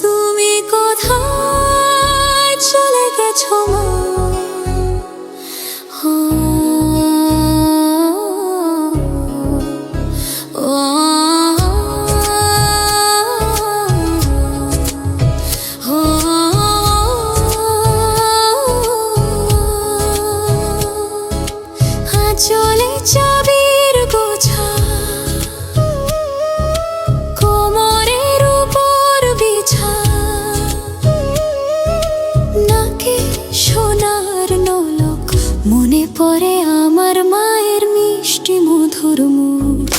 তুমি কোথায় চলে গেছো মা? চলে চাবির গোছা কোমরের উপর বিছা, নাকে সোনার নলক, মনে পড়ে আমার মায়ের মিষ্টি মধুর মুখ।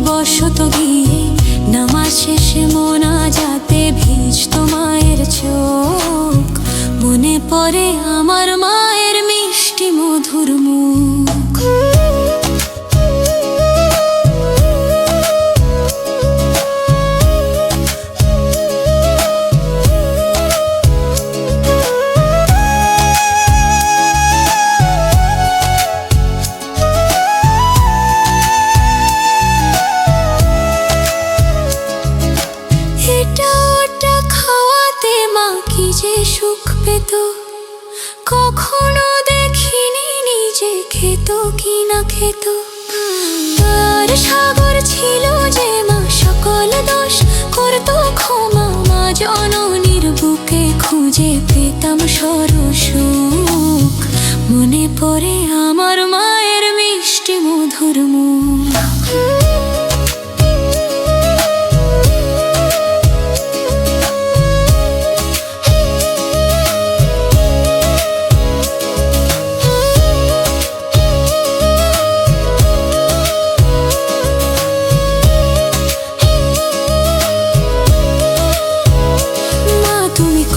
বসত গিয়ে নামাজ শেষে মোনাজাতে ভিজত মায়ের চোখ, মনে পড়ে আমার মায়ের মিষ্টি মধুর মুখ। যে সুখ পেত কখনো দেখিনি নিজে, খেত কি না খেত। আর সাগর ছিল যে মা, সকল দোষ করত ক্ষমা। মা জননীর বুকে খুঁজে পেতাম সরসুখ, মনে পড়ে আমার মায়ের মিষ্টি মধুর মুখ।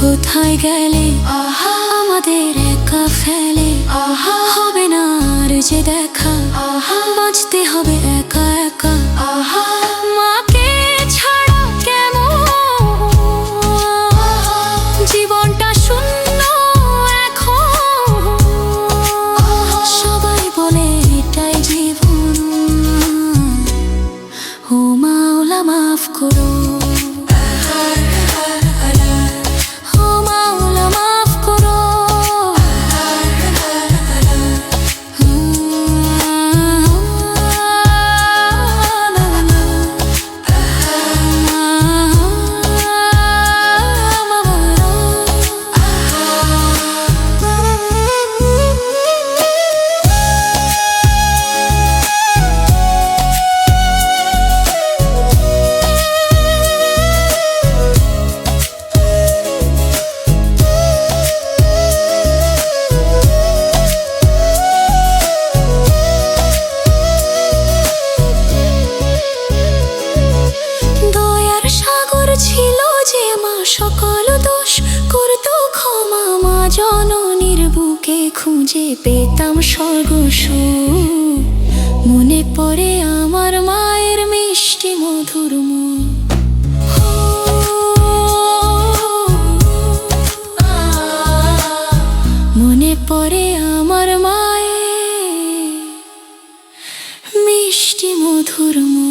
কোথায় গেলে আমাদের একা ফেলে, হবে না আর যে দেখা, বাঁচতে হবে একা একা। মাকে ছাড়া কেমন জীবনটা শূন্য এখন, সবাই বলে এটাই জীবন। ও মাওলা মাফ করো, ছিল যে মা, সকল দোষ করত ক্ষমা। মা জননীর বুকে খুঁজে পেতাম স্বর্গ সুখ, মনে পড়ে আমার মায়ের মিষ্টি মধুর মুখ। মনে পড়ে আমার মায়ের মিষ্টি মধুর মুখ।